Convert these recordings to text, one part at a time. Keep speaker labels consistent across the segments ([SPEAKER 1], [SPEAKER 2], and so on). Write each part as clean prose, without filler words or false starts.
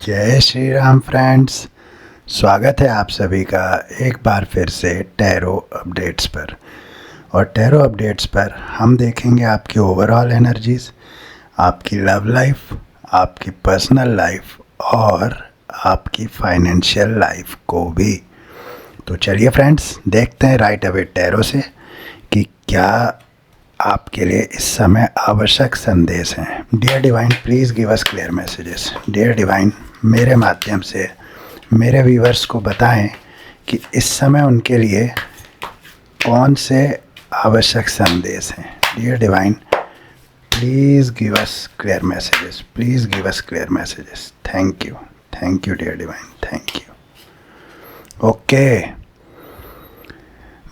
[SPEAKER 1] जय श्री राम फ्रेंड्स। स्वागत है आप सभी का एक बार फिर से टैरो अपडेट्स पर। और टैरो अपडेट्स पर हम देखेंगे आपकी ओवरऑल एनर्जीज, आपकी लव लाइफ, आपकी पर्सनल लाइफ और आपकी फाइनेंशियल लाइफ को भी। तो चलिए फ्रेंड्स, देखते हैं राइट अवे टैरो से कि क्या आपके लिए इस समय आवश्यक संदेश हैं। Dear divine, please give us clear messages. Dear divine, मेरे माध्यम से मेरे व्यूवर्स को बताएं कि इस समय उनके लिए कौन से आवश्यक संदेश हैं। Dear divine, please give us clear messages, please give us clear messages. Thank you dear divine, thank you. Okay,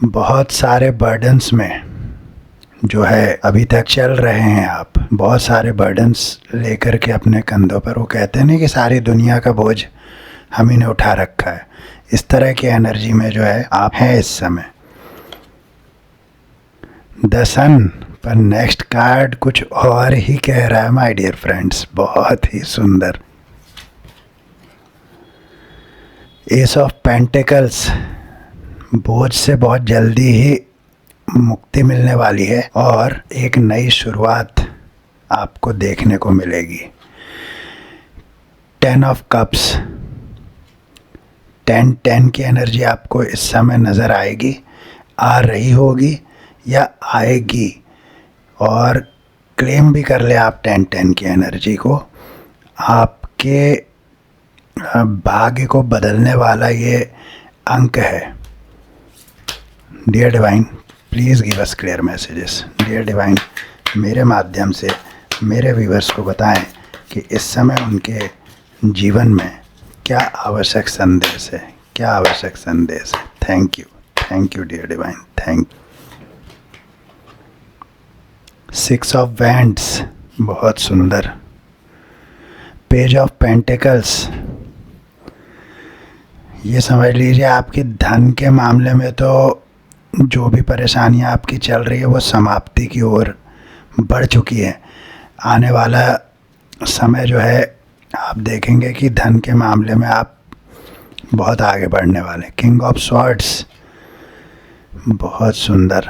[SPEAKER 1] बहुत सारे बर्डन्स में जो है अभी तक चल रहे हैं आप, बहुत सारे बर्डन्स लेकर के अपने कंधों पर। वो कहते हैं नहीं कि सारी दुनिया का बोझ हम ही ने उठा रखा है। इस तरह की एनर्जी में जो है आप हैं इस समय। द सन पर नेक्स्ट कार्ड कुछ और ही कह रहा है माय डियर फ्रेंड्स, बहुत ही सुंदर। एस ऑफ पेंटिकल्स, बोझ से बहुत जल्दी ही मुक्ति मिलने वाली है और एक नई शुरुआत आपको देखने को मिलेगी। 10 ऑफ कप्स, 10 की एनर्जी आपको इस समय नज़र आएगी, आ रही होगी या आएगी। और क्लेम भी कर ले आप 10 की एनर्जी को। आपके भाग्य को बदलने वाला ये अंक है। Dear divine, please give us clear messages. Dear divine, मेरे माध्यम से मेरे व्यूवर्स को बताएं कि इस समय उनके जीवन में क्या आवश्यक संदेश है, क्या आवश्यक संदेश है। Thank you dear divine, thank you. 6 of wands, बहुत सुंदर। पेज ऑफ पेंटिकल्स, ये समझ लीजिए आपकी धन के मामले में तो जो भी परेशानियां आपकी चल रही है वो समाप्ति की ओर बढ़ चुकी है। आने वाला समय जो है आप देखेंगे कि धन के मामले में आप बहुत आगे बढ़ने वाले। किंग ऑफ स्वॉर्ड्स, बहुत सुंदर।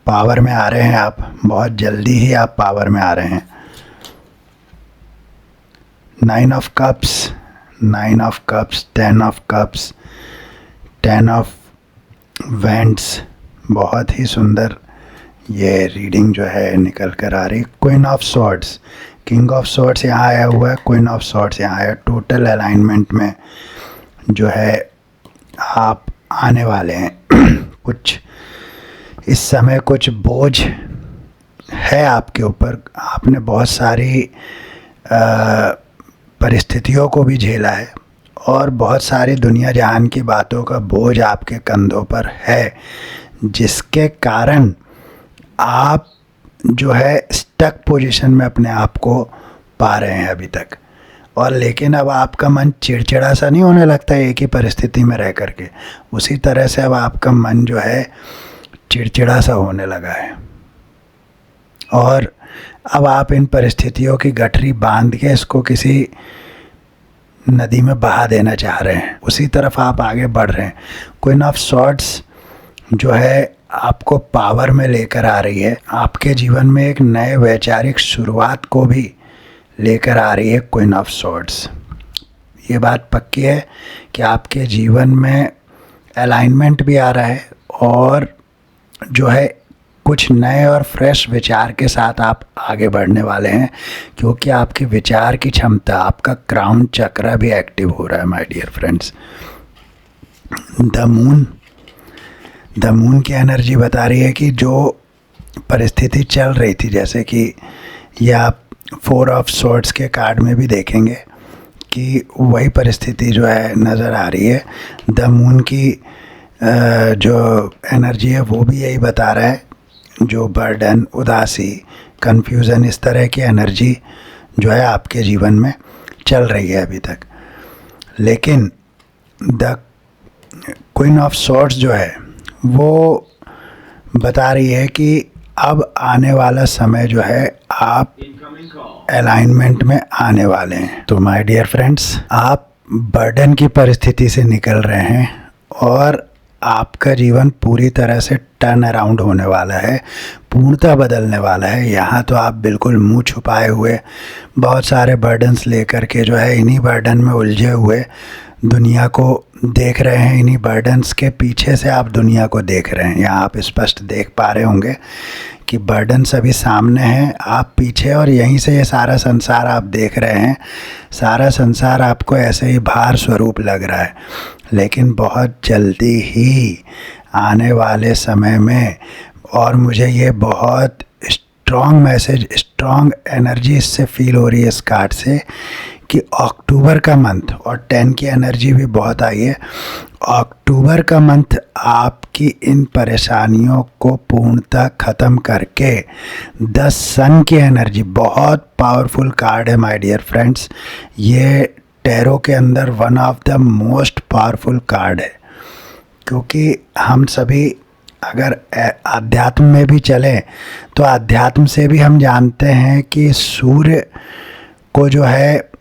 [SPEAKER 1] पावर में आ रहे हैं आप, बहुत जल्दी ही आप पावर में आ रहे हैं। 9 of cups, 10 of cups, 10 of vents, बहुत ही सुंदर ये रीडिंग जो है निकल कर आ रही। Queen of swords, king of swords यहाँ आया हुआ है, क्वीन ऑफ स्वॉर्ड्स यहाँ आया। टोटल अलाइनमेंट में जो है आप आने वाले हैं। कुछ इस समय कुछ बोझ है आपके ऊपर। आपने बहुत सारी परिस्थितियों को भी झेला है और बहुत सारी दुनिया जहान की बातों का बोझ आपके कंधों पर है, जिसके कारण आप जो है स्टक पोजीशन में अपने आप को पा रहे हैं अभी तक। और लेकिन अब आपका मन चिड़चिड़ा सा नहीं होने लगता है एक ही परिस्थिति में रह करके। उसी तरह से अब आपका मन जो है चिड़चिड़ा सा होने लगा है और अब आप इन परिस्थितियों की गठरी बांध के इसको किसी नदी में बहा देना चाह रहे हैं। उसी तरफ आप आगे बढ़ रहे हैं। क्वीन ऑफ स्वॉर्ड्स जो है आपको पावर में लेकर आ रही है। आपके जीवन में एक नए वैचारिक शुरुआत को भी लेकर आ रही है क्वीन ऑफ स्वॉर्ड्स। ये बात पक्की है कि आपके जीवन में अलाइनमेंट भी आ रहा है और जो है कुछ नए और फ्रेश विचार के साथ आप आगे बढ़ने वाले हैं, क्योंकि आपकी विचार की क्षमता, आपका क्राउन चक्र भी एक्टिव हो रहा है my dear friends. The moon की एनर्जी बता रही है कि जो परिस्थिति चल रही थी, जैसे कि ये आप 4 ऑफ स्वॉर्ड्स के कार्ड में भी देखेंगे कि वही परिस्थिति जो है नज़र आ रही है। द मून की जो एनर्जी है वो भी यही बता रहा है। जो बर्डन, उदासी, कन्फ्यूज़न, इस तरह की एनर्जी जो है आपके जीवन में चल रही है अभी तक। लेकिन द क्वीन ऑफ स्वॉर्ड्स जो है वो बता रही है कि अब आने वाला समय जो है आप अलाइनमेंट में आने वाले हैं। तो माय डियर फ्रेंड्स, आप बर्डन की परिस्थिति से निकल रहे हैं और आपका जीवन पूरी तरह से टर्न अराउंड होने वाला है, पूर्णतः बदलने वाला है। यहाँ तो आप बिल्कुल मुंह छुपाए हुए बहुत सारे बर्डन्स लेकर के जो है इन्हीं बर्डन में उलझे हुए दुनिया को देख रहे हैं। इन्हीं बर्डन्स के पीछे से आप दुनिया को देख रहे हैं। यहाँ आप स्पष्ट देख पा रहे होंगे कि बर्डन सभी सामने हैं, आप पीछे, और यहीं से ये सारा संसार आप देख रहे हैं। सारा संसार आपको ऐसे ही भार स्वरूप लग रहा है, लेकिन बहुत जल्दी ही आने वाले समय में, और मुझे ये बहुत स्ट्रॉन्ग मैसेज, स्ट्रॉन्ग एनर्जी इससे फील हो रही है इस कार्ड से, कि अक्टूबर का मंथ, और 10 की एनर्जी भी बहुत आई है, अक्टूबर का मंथ आपकी इन परेशानियों को पूर्णतः ख़त्म करके 10 सन की एनर्जी, बहुत पावरफुल कार्ड है माय डियर फ्रेंड्स। ये टैरो के अंदर one of the most powerful card है, क्योंकि हम सभी अगर आध्यात्म में भी चलें तो आध्यात्म से भी हम जानते हैं कि सूर्य को जो है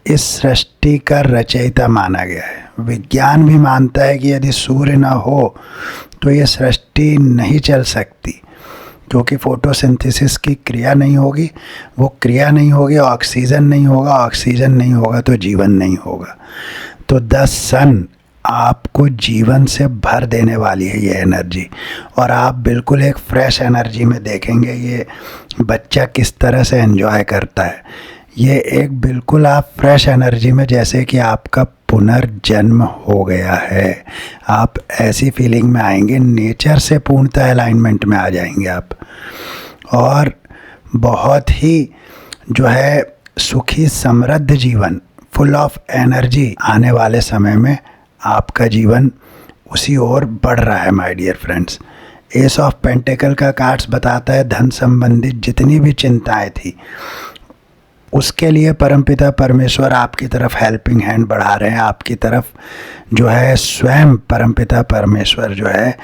[SPEAKER 1] इस सृष्टि का रचयिता माना गया है। विज्ञान भी मानता है कि यदि सूर्य ना हो तो ये सृष्टि नहीं चल सकती, क्योंकि फोटोसिंथेसिस की क्रिया नहीं होगी, वो क्रिया नहीं होगी, ऑक्सीजन नहीं होगा, ऑक्सीजन नहीं होगा तो जीवन नहीं होगा। तो 10 सन आपको जीवन से भर देने वाली है ये एनर्जी, और आप बिल्कुल एक फ्रेश एनर्जी में देखेंगे ये बच्चा किस तरह से एंजॉय करता है। ये एक बिल्कुल आप फ्रेश एनर्जी में, जैसे कि आपका पुनर्जन्म हो गया है, आप ऐसी फीलिंग में आएंगे, नेचर से पूर्णतः अलाइनमेंट में आ जाएंगे आप, और बहुत ही जो है सुखी समृद्ध जीवन, फुल ऑफ एनर्जी आने वाले समय में आपका जीवन उसी ओर बढ़ रहा है my dear friends. Ace of pentacles का कार्ड्स बताता है धन संबंधित जितनी भी चिंताएं थी उसके लिए परमपिता परमेश्वर आपकी तरफ हेल्पिंग हैंड बढ़ा रहे हैं, आपकी तरफ जो है स्वयं परमपिता परमेश्वर जो है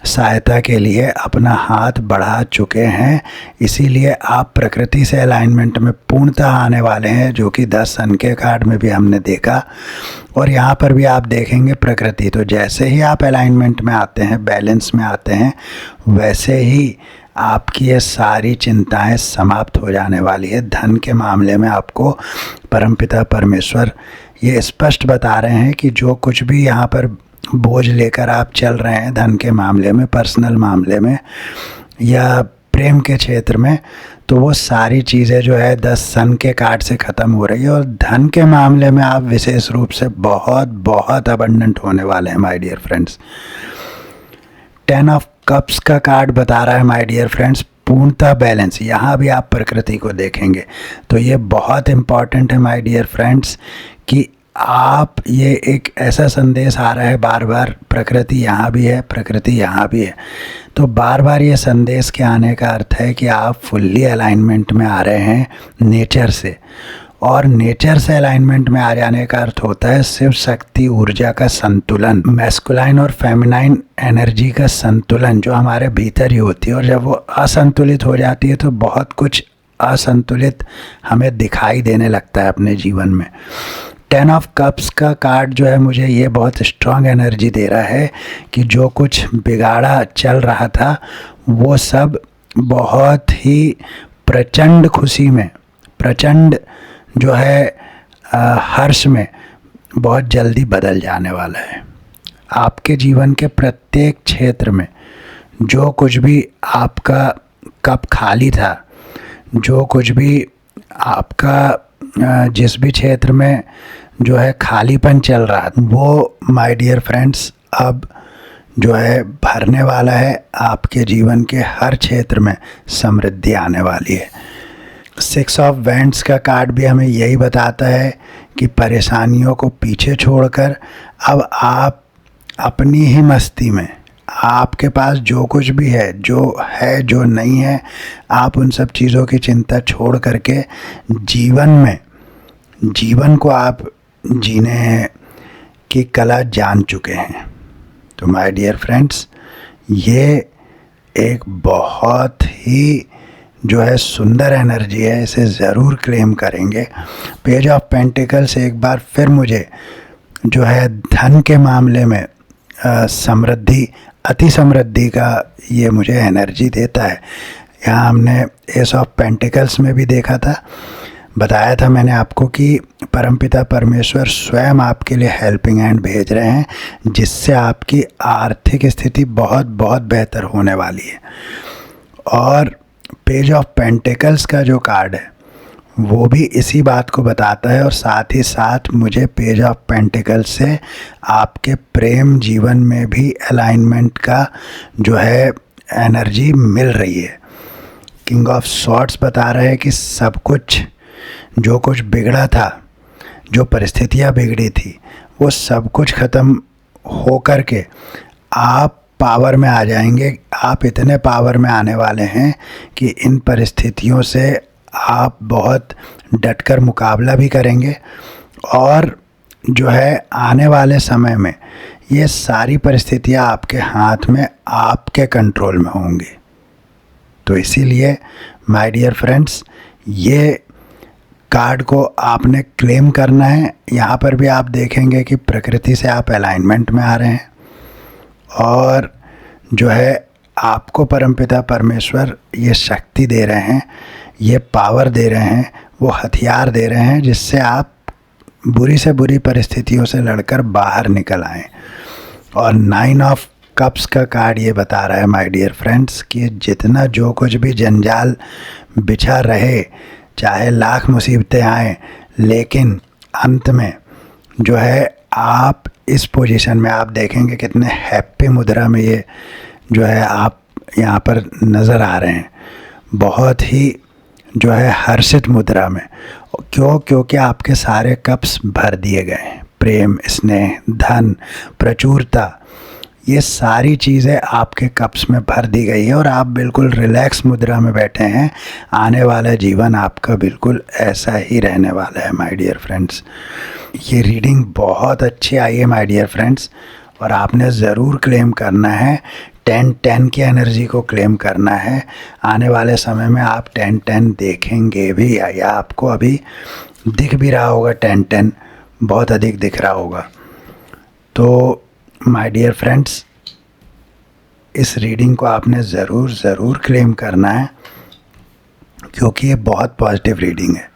[SPEAKER 1] सहायता के लिए अपना हाथ बढ़ा चुके हैं। इसीलिए आप प्रकृति से अलाइनमेंट में पूर्णतः आने वाले हैं, जो कि 10 सन के कार्ड में भी हमने देखा, और यहाँ पर भी आप देखेंगे प्रकृति। तो जैसे ही आप अलाइनमेंट में आते हैं, बैलेंस में आते हैं, वैसे ही आपकी ये सारी चिंताएं समाप्त हो जाने वाली है। धन के मामले में आपको परमपिता परमेश्वर ये स्पष्ट बता रहे हैं कि जो कुछ भी यहाँ पर बोझ लेकर आप चल रहे हैं धन के मामले में, पर्सनल मामले में या प्रेम के क्षेत्र में, तो वो सारी चीज़ें जो है 10 सन के कार्ड से ख़त्म हो रही है, और धन के मामले में आप विशेष रूप से बहुत बहुत अबंडेंट होने वाले हैं my dear friends. 10 of cups का कार्ड बता रहा है माय डियर फ्रेंड्स पूर्णतः बैलेंस। यहाँ भी आप प्रकृति को देखेंगे तो ये बहुत इम्पॉर्टेंट है माय डियर फ्रेंड्स कि आप, ये एक ऐसा संदेश आ रहा है बार बार, प्रकृति यहाँ भी है, प्रकृति यहाँ भी है। तो बार बार ये संदेश के आने का अर्थ है कि आप फुल्ली अलाइनमेंट में आ रहे हैं नेचर से, और नेचर से अलाइनमेंट में आ जाने का अर्थ होता है शिव शक्ति ऊर्जा का संतुलन, मैस्कुलाइन और फेमिनाइन एनर्जी का संतुलन जो हमारे भीतर ही होती है, और जब वो असंतुलित हो जाती है तो बहुत कुछ असंतुलित हमें दिखाई देने लगता है अपने जीवन में। 10 ऑफ कप्स का कार्ड जो है मुझे ये बहुत स्ट्रॉन्ग एनर्जी दे रहा है कि जो कुछ बिगाड़ा चल रहा था वो सब बहुत ही प्रचंड खुशी में, प्रचंड जो है हर्ष में बहुत जल्दी बदल जाने वाला है। आपके जीवन के प्रत्येक क्षेत्र में जो कुछ भी आपका कप खाली था, जो कुछ भी आपका जिस भी क्षेत्र में जो है खालीपन चल रहा था, वो माय डियर फ्रेंड्स अब जो है भरने वाला है। आपके जीवन के हर क्षेत्र में समृद्धि आने वाली है। 6 ऑफ वैंड्स का कार्ड भी हमें यही बताता है कि परेशानियों को पीछे छोड़कर अब आप अपनी ही मस्ती में, आपके पास जो कुछ भी है, जो नहीं है, आप उन सब चीज़ों की चिंता छोड़ करके जीवन को आप जीने की कला जान चुके हैं। तो माय डियर फ्रेंड्स, ये एक बहुत ही जो है सुंदर एनर्जी है, इसे ज़रूर क्लेम करेंगे। पेज ऑफ पेंटिकल्स एक बार फिर मुझे जो है धन के मामले में समृद्धि, अति समृद्धि का ये मुझे एनर्जी देता है। यहाँ हमने एस ऑफ पेंटिकल्स में भी देखा था, बताया था मैंने आपको कि परमपिता परमेश्वर स्वयं आपके लिए हेल्पिंग हैंड भेज रहे हैं, जिससे आपकी आर्थिक स्थिति बहुत बहुत बेहतर होने वाली है। और पेज ऑफ पेंटिकल्स का जो कार्ड है वो भी इसी बात को बताता है, और साथ ही साथ मुझे पेज ऑफ पेंटिकल्स से आपके प्रेम जीवन में भी अलाइनमेंट का जो है एनर्जी मिल रही है। किंग ऑफ सॉर्ड्स बता रहे हैं कि सब कुछ जो कुछ बिगड़ा था, जो परिस्थितियाँ बिगड़ी थी, वो सब कुछ ख़त्म हो कर के आप पावर में आ जाएंगे। आप इतने पावर में आने वाले हैं कि इन परिस्थितियों से आप बहुत डटकर मुकाबला भी करेंगे, और जो है आने वाले समय में ये सारी परिस्थितियाँ आपके हाथ में, आपके कंट्रोल में होंगी। तो इसीलिए माय डियर फ्रेंड्स, ये कार्ड को आपने क्लेम करना है। यहाँ पर भी आप देखेंगे कि प्रकृति से आप अलाइनमेंट में आ रहे हैं, और जो है आपको परमपिता परमेश्वर ये शक्ति दे रहे हैं, ये पावर दे रहे हैं, वो हथियार दे रहे हैं, जिससे आप बुरी से बुरी परिस्थितियों से लड़कर बाहर निकल आएँ। और 9 ऑफ कप्स का कार्ड ये बता रहा है माय डियर फ्रेंड्स कि जितना जो कुछ भी जंजाल बिछा रहे, चाहे लाख मुसीबतें आएँ, लेकिन अंत में जो है आप इस पोजीशन में, आप देखेंगे कितने हैप्पी मुद्रा में ये जो है आप यहाँ पर नज़र आ रहे हैं, बहुत ही जो है हर्षित मुद्रा में। क्योंकि आपके सारे कप्स भर दिए गए हैं। प्रेम, स्नेह, धन, प्रचुरता, ये सारी चीज़ें आपके कप्स में भर दी गई है, और आप बिल्कुल रिलैक्स मुद्रा में बैठे हैं। आने वाला जीवन आपका बिल्कुल ऐसा ही रहने वाला है माय डियर फ्रेंड्स। ये रीडिंग बहुत अच्छी आई है माय डियर फ्रेंड्स, और आपने ज़रूर क्लेम करना है, 10-10 की एनर्जी को क्लेम करना है। आने वाले समय में आप 10-10 देखेंगे भी, या आपको अभी दिख भी रहा होगा 10-10, बहुत अधिक दिख रहा होगा। तो माय डियर फ्रेंड्स, इस रीडिंग को आपने ज़रूर क्लेम करना है, क्योंकि ये बहुत पॉजिटिव रीडिंग है।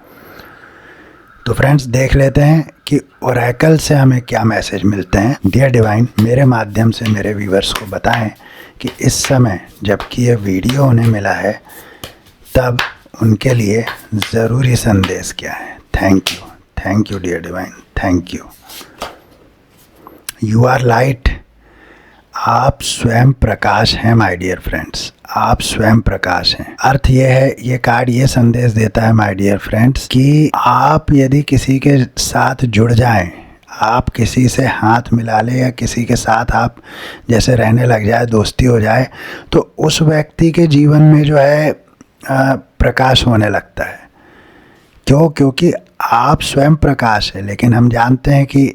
[SPEAKER 1] तो फ्रेंड्स, देख लेते हैं कि ओरेकल से हमें क्या मैसेज मिलते हैं। डियर डिवाइन, मेरे माध्यम से मेरे व्यूवर्स को बताएं कि इस समय जबकि ये वीडियो उन्हें मिला है, तब उनके लिए ज़रूरी संदेश क्या है। Thank you dear divine, thank you. You are light, आप स्वयं प्रकाश हैं माय डियर फ्रेंड्स, आप स्वयं प्रकाश हैं। अर्थ ये है, ये कार्ड ये संदेश देता है माय डियर फ्रेंड्स कि आप यदि किसी के साथ जुड़ जाएं, आप किसी से हाथ मिला लें, या किसी के साथ आप जैसे रहने लग जाए, दोस्ती हो जाए, तो उस व्यक्ति के जीवन में जो है प्रकाश होने लगता है। क्योंकि आप स्वयं प्रकाश है। लेकिन हम जानते हैं कि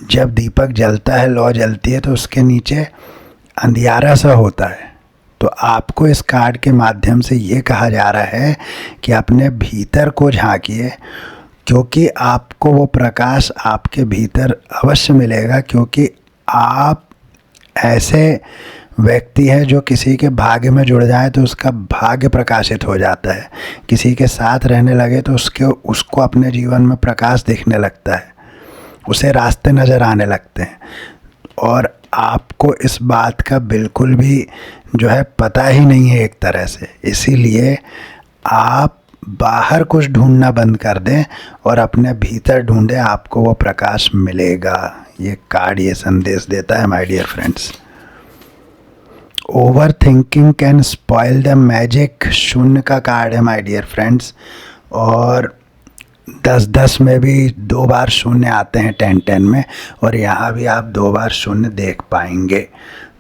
[SPEAKER 1] जब दीपक जलता है, लौ जलती है, तो उसके नीचे अंधियारा सा होता है। तो आपको इस कार्ड के माध्यम से ये कहा जा रहा है कि अपने भीतर को झांकिए, क्योंकि आपको वो प्रकाश आपके भीतर अवश्य मिलेगा। क्योंकि आप ऐसे व्यक्ति हैं जो किसी के भाग्य में जुड़ जाए तो उसका भाग्य प्रकाशित हो जाता है। किसी के साथ रहने लगे तो उसको अपने जीवन में प्रकाश दिखने लगता है, उसे रास्ते नज़र आने लगते हैं। और आपको इस बात का बिल्कुल भी जो है पता ही नहीं है एक तरह से। इसीलिए आप बाहर कुछ ढूंढना बंद कर दें और अपने भीतर ढूंढें, आपको वो प्रकाश मिलेगा। ये कार्ड ये संदेश देता है my dear friends. Over thinking can spoil the magic, शून्य का कार्ड है माय डियर फ्रेंड्स। और 10-10 में भी 2 बार शून्य आते हैं 10-10 में, और यहाँ भी आप 2 बार शून्य देख पाएंगे।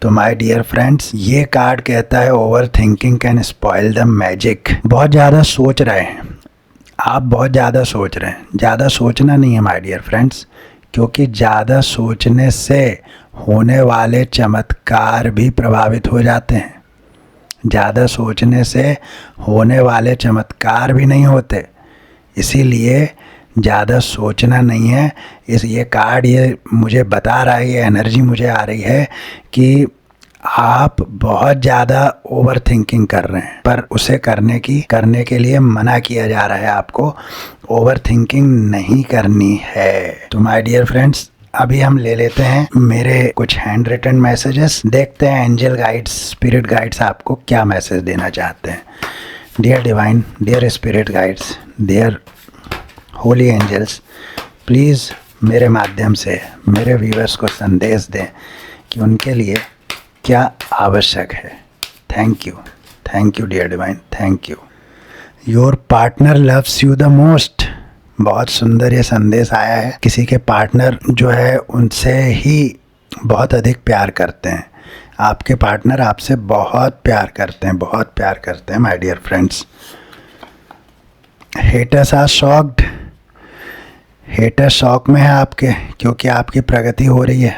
[SPEAKER 1] तो माय डियर फ्रेंड्स, ये कार्ड कहता है over thinking can spoil the magic. बहुत ज़्यादा सोच रहे हैं आप, बहुत ज़्यादा सोच रहे हैं। ज़्यादा सोचना नहीं है माय डियर फ्रेंड्स, क्योंकि ज़्यादा सोचने से होने वाले चमत्कार भी प्रभावित हो जाते हैं। ज़्यादा सोचने से होने वाले चमत्कार भी नहीं होते, इसीलिए ज़्यादा सोचना नहीं है। ये कार्ड ये मुझे बता रहा है, ये एनर्जी मुझे आ रही है कि आप बहुत ज़्यादा ओवर थिंकिंग कर रहे हैं, पर उसे करने के लिए मना किया जा रहा है आपको। ओवर थिंकिंग नहीं करनी है। तो माय डियर फ्रेंड्स, अभी हम ले लेते हैं मेरे कुछ हैंड रिटन मैसेजेस, देखते हैं एंजल गाइड्स, स्पिरिट गाइड्स आपको क्या मैसेज देना चाहते हैं। Dear divine, dear spirit guides, dear holy angels, please मेरे माध्यम से मेरे व्यूअर्स को संदेश दें कि उनके लिए क्या आवश्यक है। Thank you dear divine, thank you. Your partner loves you the most. बहुत सुंदर ये संदेश आया है। किसी के पार्टनर जो है उनसे ही बहुत अधिक प्यार करते हैं। आपके पार्टनर आपसे बहुत प्यार करते हैं, बहुत प्यार करते हैं my dear friends. Haters are shocked. Hater shock में है आपके, क्योंकि आपकी प्रगति हो रही है।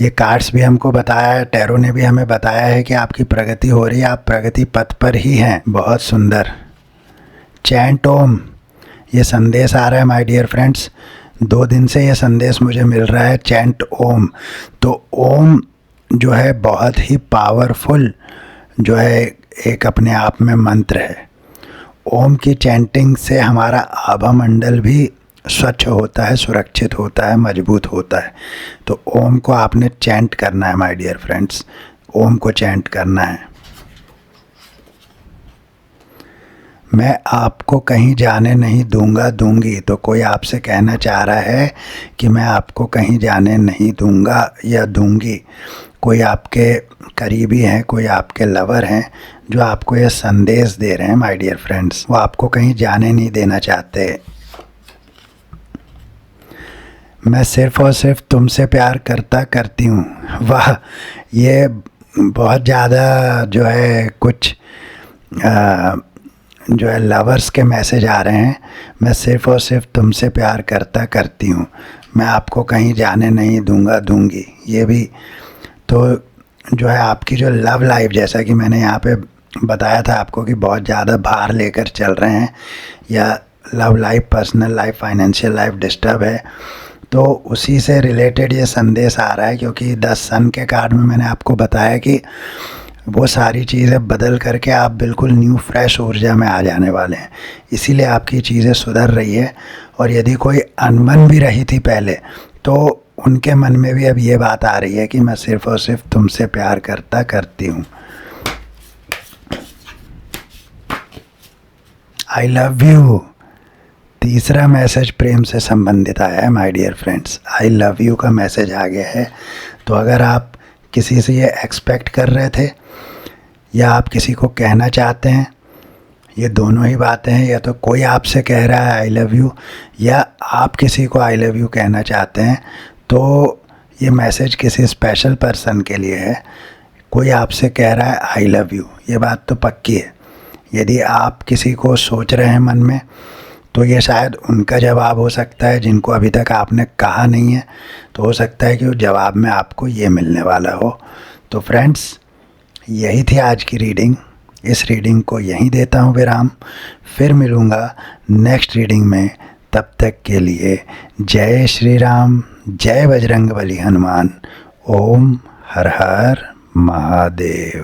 [SPEAKER 1] ये कार्ड्स भी हमको बताया है, टैरो ने भी हमें बताया है कि आपकी प्रगति हो रही है, आप प्रगति पथ पर ही हैं। बहुत सुंदर। चैंट ओम, ये संदेश आ रहा है माय डियर फ्रेंड्स। 2 दिन से ये संदेश मुझे मिल रहा है, चैंट ओम। तो ओम जो है बहुत ही पावरफुल जो है एक अपने आप में मंत्र है। ओम की चैंटिंग से हमारा आभा मंडल भी स्वच्छ होता है, सुरक्षित होता है, मजबूत होता है। तो ओम को आपने चैंट करना है माय डियर फ्रेंड्स, ओम को चैंट करना है। मैं आपको कहीं जाने नहीं दूंगा, दूंगी। तो कोई आपसे कहना चाह रहा है कि मैं आपको कहीं जाने नहीं दूंगा या दूंगी। कोई आपके करीबी हैं, कोई आपके लवर हैं जो आपको ये संदेश दे रहे हैं माय डियर फ्रेंड्स। वो आपको कहीं जाने नहीं देना चाहते। मैं सिर्फ़ और सिर्फ तुमसे प्यार करती हूँ। वाह, ये बहुत ज़्यादा जो है कुछ जो है लवर्स के मैसेज आ रहे हैं। मैं सिर्फ़ और सिर्फ तुमसे प्यार करती हूँ, मैं आपको कहीं जाने नहीं दूंगा, दूंगी। ये भी तो जो है आपकी जो लव लाइफ, जैसा कि मैंने यहाँ पे बताया था आपको कि बहुत ज़्यादा भार लेकर चल रहे हैं, या love life, personal life, financial life disturb है, तो उसी से रिलेटेड ये संदेश आ रहा है। क्योंकि 10 सन के कार्ड में मैंने आपको बताया कि वो सारी चीज़ें बदल करके आप बिल्कुल न्यू फ्रेश ऊर्जा में आ जाने वाले हैं, इसीलिए आपकी चीज़ें सुधर रही है। और यदि कोई अनबन भी रही थी पहले, तो उनके मन में भी अब ये बात आ रही है कि मैं सिर्फ़ और सिर्फ तुमसे प्यार करती हूँ। I love you. तीसरा मैसेज प्रेम से संबंधित आया है my dear friends. I love you का मैसेज आ गया है। तो अगर आप किसी से ये एक्सपेक्ट कर रहे थे या आप किसी को कहना चाहते हैं, ये दोनों ही बातें हैं। या तो कोई आपसे कह रहा है आई लव यू, या आप किसी को आई लव यू कहना चाहते हैं, तो ये मैसेज किसी स्पेशल पर्सन के लिए है। कोई आपसे कह रहा है आई लव यू, ये बात तो पक्की है। यदि आप किसी को सोच रहे हैं मन में, तो ये शायद उनका जवाब हो सकता है जिनको अभी तक आपने कहा नहीं है। तो हो सकता है कि उस जवाब में आपको ये मिलने वाला हो। तो फ्रेंड्स, यही थी आज की रीडिंग। इस रीडिंग को यहीं देता हूँ विराम। फिर मिलूँगा नेक्स्ट रीडिंग में। तब तक के लिए जय श्री राम, जय बजरंगबली हनुमान। ओम हर हर महादेव।